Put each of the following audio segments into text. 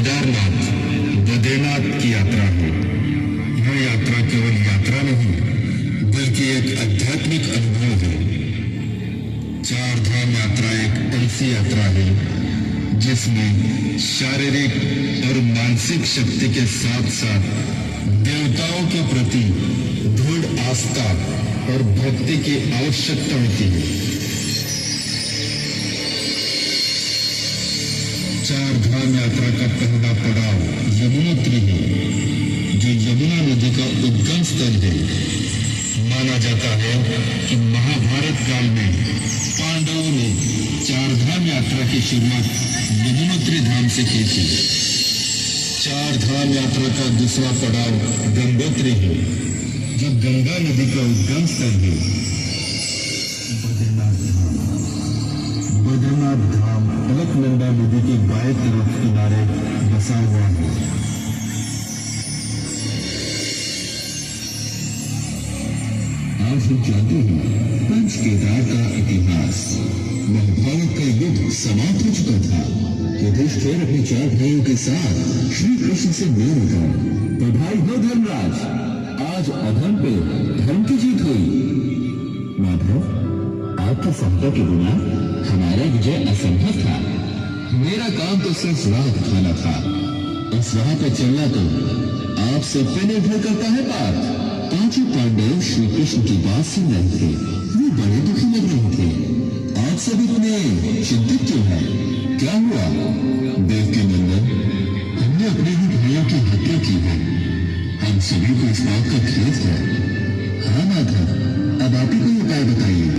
केदारनाथ बद्रीनाथ की यात्रा है। यह यात्रा केवल यात्रा नहीं बल्कि एक आध्यात्मिक अनुभव है। चार धाम यात्रा एक ऐसी यात्रा है जिसमें शारीरिक और मानसिक शक्ति के साथ साथ देवताओं के प्रति दृढ़ आस्था और भक्ति की आवश्यकता होती है। चार धाम यात्रा का पहला पड़ाव यमुनोत्री है, जो यमुना नदी का उद्गम स्थल है। माना जाता है कि महाभारत काल में पांडवों ने चार धाम यात्रा की शुरुआत यमुनोत्री धाम से की थी। चार धाम यात्रा का दूसरा पड़ाव गंगोत्री है, जो गंगा नदी का उद्गम स्थल है। बद्रीनाथ धाम अलकनंदा नदी के बाएं तरफ किनारे बसा हुआ है। आज हम जानते हैं पंच केदार का इतिहास। महाभारत का युद्ध समाप्त हो चुका था। युधिष्ठिर अपने चार भाइयों के साथ श्री कृष्ण से मिलने गए। बधाई हो धर्मराज, आज अधर्म पे धर्म की जीत हुई। माधव, आपकी सहायता के बिना हमारा विजय असंभव था। मेरा काम तो सिर्फ राह दिखाना था। इस राह पे चलना तो आप सब पे निर्भर करता है। बात पांचों पांडव श्री कृष्ण की बात सुन रहे थे। वो बड़े दुखी लग रहे थे। आप सब इतने चिंतित क्यों हैं? क्या हुआ? देवकी नंदन, हमने अपने ही भाइयों की हत्या की है। हम सभी को इस बात का खेद है। हाँ माधव, अब आप ही कोई उपाय बताइए।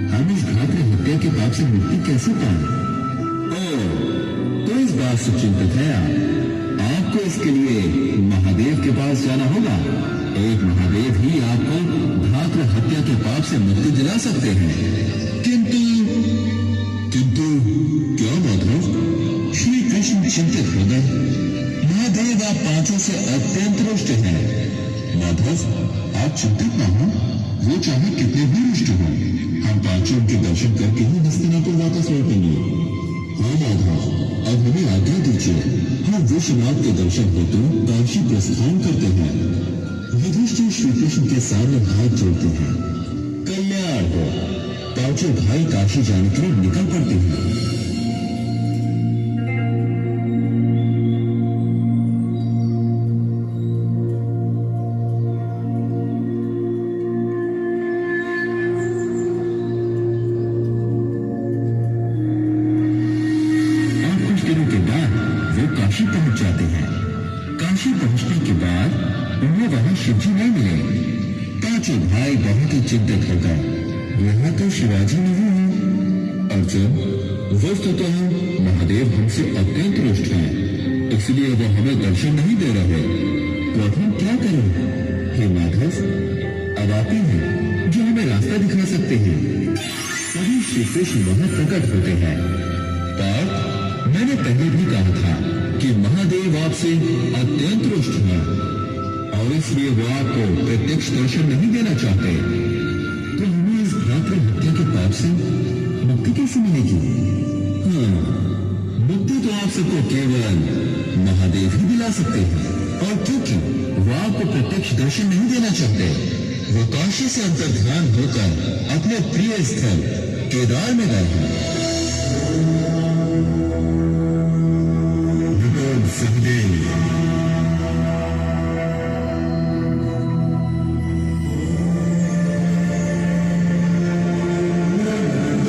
हम इस घातक हत्या के पाप से मुक्ति कैसे पाए? तो इस बात से चिंतित है आपको इसके लिए महादेव के पास जाना होगा। एक महादेव ही आपको घातक हत्या के पाप से मुक्ति दिला सकते हैं। किंतु क्या माधव? श्री कृष्ण चिंतित हो गए। महादेव, आप पांचों से अत्यंत रुष्ट हैं। माधव, आप चिंतित ना हो। वो चाहे कितने भी रुष्ट हो, हम पांचों के दर्शन करके ही हस्तिनापुर वापस लौटेंगे। हाँ माधव, अब हमें आज्ञा दीजिए। हम विश्वनाथ के दर्शन हेतु काशी प्रस्थान करते हैं। युधिष्ठिर श्री कृष्ण के सामने हाथ जोड़ते हैं। कल्याण हो। पांचों भाई काशी जाने के लिए निकल पड़ते हैं। काशी पहुंच जाते हैं। काशी पहुंचने के बाद उन्हें वहां शिवजी नहीं मिले। पांचों भाई बहुत ही चिंतित हो गए। यहाँ तो शिवाजी नहीं है। अर्जुन, वस्तुतः महादेव हमसे अत्यंत रुष्ट हैं, इसलिए वो हमें दर्शन नहीं दे रहे। तो अब हम क्या करें? हे माधव, अब आप ही हैं जो हमें रास्ता दिखा सकते हैं। तभी श्री कृष्ण वहां प्रकट होते हैं। पर मैंने पहले भी कहा था कि महादेव आपसे अत्यंत रुष्ट हैं और इसलिए वो आपको प्रत्यक्ष दर्शन नहीं देना चाहते। तो हमें इस घातक हत्या के पाप से मुक्ति कैसे मिलेगी? हाँ, मुक्ति तो आप सबको केवल महादेव ही दिला सकते हैं। और क्योंकि वो आपको प्रत्यक्ष दर्शन नहीं देना चाहते, वो काशी से अंतर्ध्यान होकर अपने प्रिय स्थल केदार में गए हैं।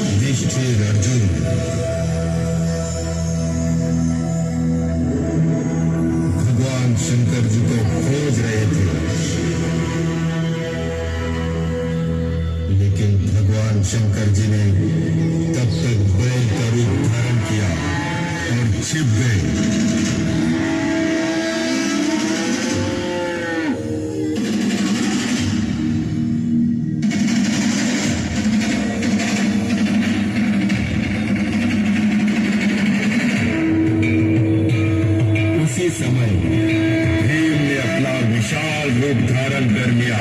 युधिष्ठिर, अर्जुन, भगवान शंकर जी को खोज रहे थे, लेकिन भगवान शंकर जी ने तब तक बैल का रूप धारण किया और छिप गए। समय भीम ने अपना विशाल रूप धारण कर लिया।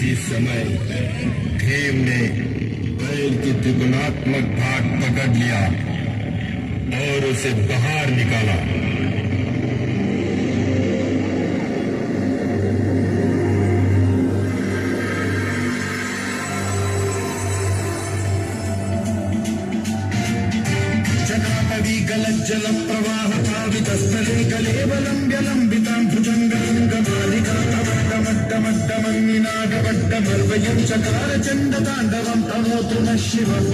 उसी समय भीम ने बैल की त्रिगुणात्मक भाग पकड़ लिया और उसे बाहर निकाला। जल प्रवाह पावितस्थले कलेवलंब्य लंबितां भुजंगलिंगमालिका तमड्डमड्डमन्निनादवड्डमर्वयं चकार चण्डताण्डवं तनोतु नः शिवः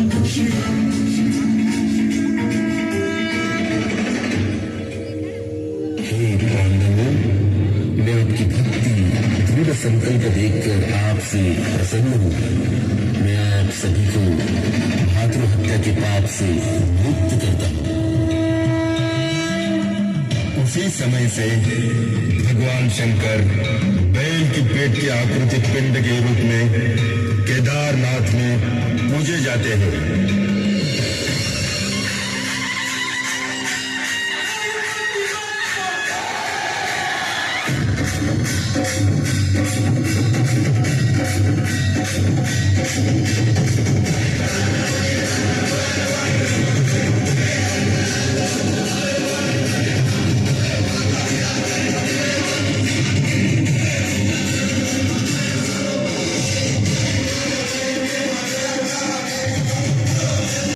हे पांडवों, मैं आपकी भक्ति दृढ़ संकल्प देखकर आपसे प्रसन्न हूँ। मैं आप सभी को भातृहत्या के पाप से मुक्त करता हूँ। उसी समय से भगवान शंकर बैल की पेट की आकृति पिंड के रूप में केदारनाथ में पूजे जाते हैं।